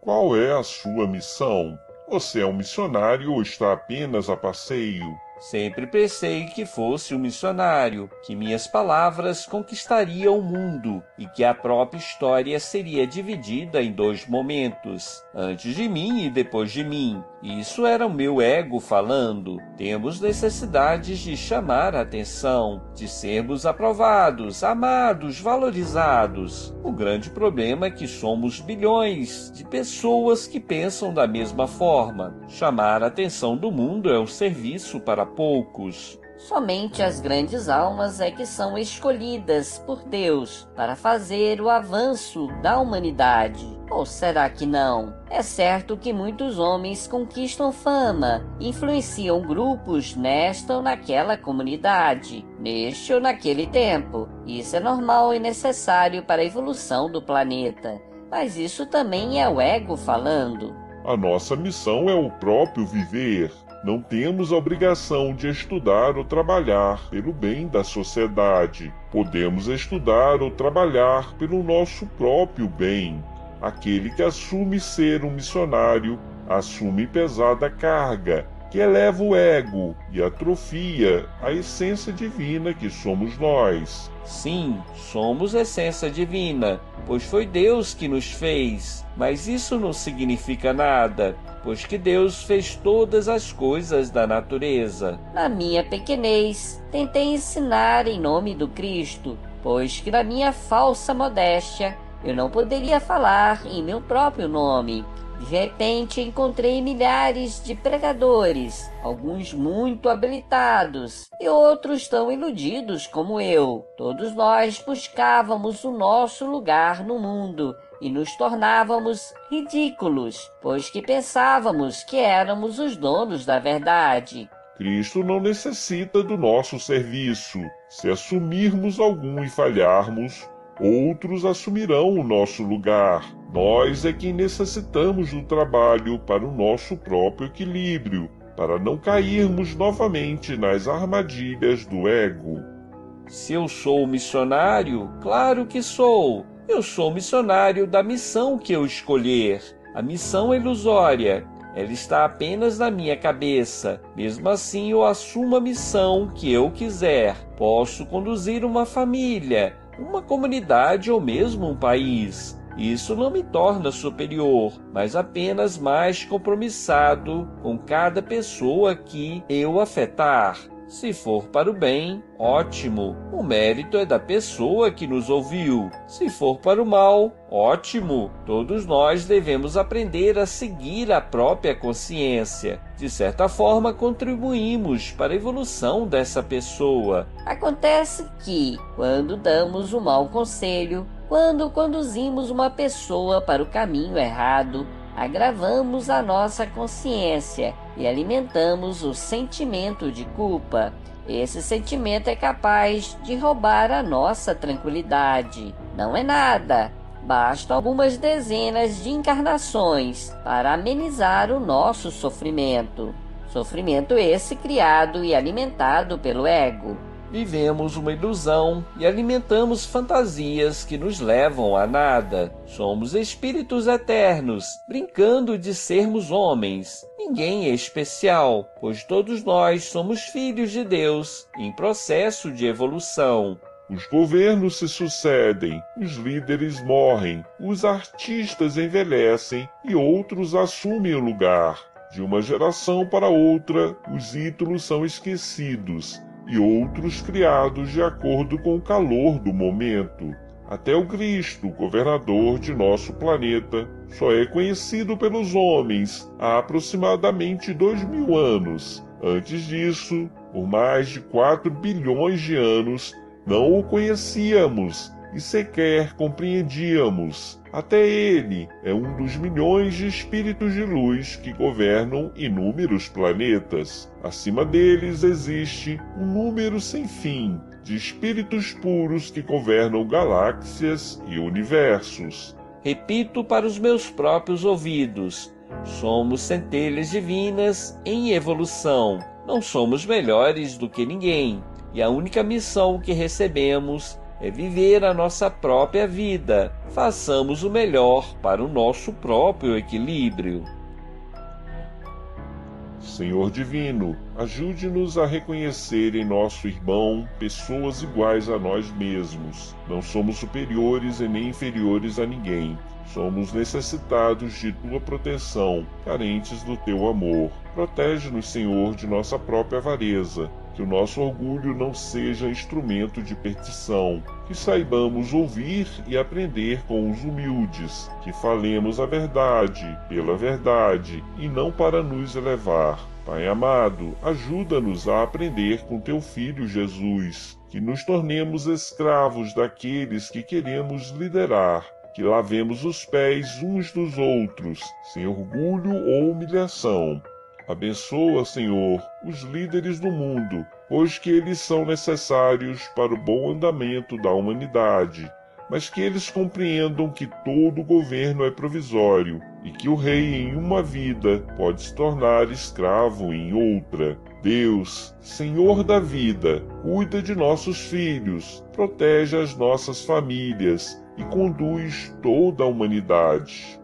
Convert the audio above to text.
Qual é a sua missão? Você é um missionário ou está apenas a passeio? Sempre pensei que fosse um missionário, que minhas palavras conquistariam o mundo e que a própria história seria dividida em dois momentos, antes de mim e depois de mim. Isso era o meu ego falando. Temos necessidades de chamar a atenção, de sermos aprovados, amados, valorizados. O grande problema é que somos bilhões de pessoas que pensam da mesma forma. Chamar a atenção do mundo é um serviço para poucos. Somente as grandes almas é que são escolhidas por Deus para fazer o avanço da humanidade. Ou será que não? É certo que muitos homens conquistam fama, influenciam grupos nesta ou naquela comunidade, neste ou naquele tempo. Isso é normal e necessário para a evolução do planeta. Mas isso também é o ego falando. A nossa missão é o próprio viver. Não temos a obrigação de estudar ou trabalhar pelo bem da sociedade. Podemos estudar ou trabalhar pelo nosso próprio bem. Aquele que assume ser um missionário assume pesada carga, que eleva o ego e atrofia a essência divina que somos nós. Sim, somos essência divina, pois foi Deus que nos fez. Mas isso não significa nada, pois que Deus fez todas as coisas da natureza. Na minha pequenez, tentei ensinar em nome do Cristo, pois que na minha falsa modéstia eu não poderia falar em meu próprio nome. De repente encontrei milhares de pregadores, alguns muito habilitados e outros tão iludidos como eu. Todos nós buscávamos o nosso lugar no mundo e nos tornávamos ridículos, pois que pensávamos que éramos os donos da verdade. Cristo não necessita do nosso serviço. Se assumirmos algum e falharmos, outros assumirão o nosso lugar. Nós é quem necessitamos do trabalho para o nosso próprio equilíbrio, para não cairmos novamente nas armadilhas do ego. Se eu sou missionário, claro que sou. Eu sou missionário da missão que eu escolher. A missão é ilusória. Ela está apenas na minha cabeça. Mesmo assim, eu assumo a missão que eu quiser. Posso conduzir uma família, uma comunidade ou mesmo um país. Isso não me torna superior, mas apenas mais compromissado com cada pessoa que eu afetar. Se for para o bem, ótimo, o mérito é da pessoa que nos ouviu. Se for para o mal, ótimo, todos nós devemos aprender a seguir a própria consciência. De certa forma, contribuímos para a evolução dessa pessoa. Acontece que, quando damos um mau conselho, quando conduzimos uma pessoa para o caminho errado, agravamos a nossa consciência e alimentamos o sentimento de culpa. Esse sentimento é capaz de roubar a nossa tranquilidade. Não é nada. Bastam algumas dezenas de encarnações para amenizar o nosso sofrimento. Sofrimento esse criado e alimentado pelo ego. Vivemos uma ilusão e alimentamos fantasias que nos levam a nada. Somos espíritos eternos, brincando de sermos homens. Ninguém é especial, pois todos nós somos filhos de Deus, em processo de evolução. Os governos se sucedem, os líderes morrem, os artistas envelhecem e outros assumem o lugar. De uma geração para outra, os ídolos são esquecidos e outros criados de acordo com o calor do momento. Até o Cristo, governador de nosso planeta, só é conhecido pelos homens há aproximadamente 2000 anos. Antes disso, por mais de 4 bilhões de anos, não o conhecíamos e sequer compreendíamos. Até ele é um dos milhões de espíritos de luz que governam inúmeros planetas. Acima deles existe um número sem fim de espíritos puros que governam galáxias e universos. Repito para os meus próprios ouvidos: somos centelhas divinas em evolução. Não somos melhores do que ninguém. E a única missão que recebemos é viver a nossa própria vida. Façamos o melhor para o nosso próprio equilíbrio. Senhor Divino, ajude-nos a reconhecer em nosso irmão pessoas iguais a nós mesmos. Não somos superiores e nem inferiores a ninguém. Somos necessitados de Tua proteção, carentes do Teu amor. Protege-nos, Senhor, de nossa própria avareza. Que o nosso orgulho não seja instrumento de perdição. Que saibamos ouvir e aprender com os humildes. Que falemos a verdade, pela verdade, e não para nos elevar. Pai amado, ajuda-nos a aprender com Teu Filho Jesus. Que nos tornemos escravos daqueles que queremos liderar. Que lavemos os pés uns dos outros, sem orgulho ou humilhação. Abençoa, Senhor, os líderes do mundo, pois que eles são necessários para o bom andamento da humanidade, mas que eles compreendam que todo governo é provisório e que o rei em uma vida pode se tornar escravo em outra. Deus, Senhor da vida, cuida de nossos filhos, protege as nossas famílias e conduz toda a humanidade.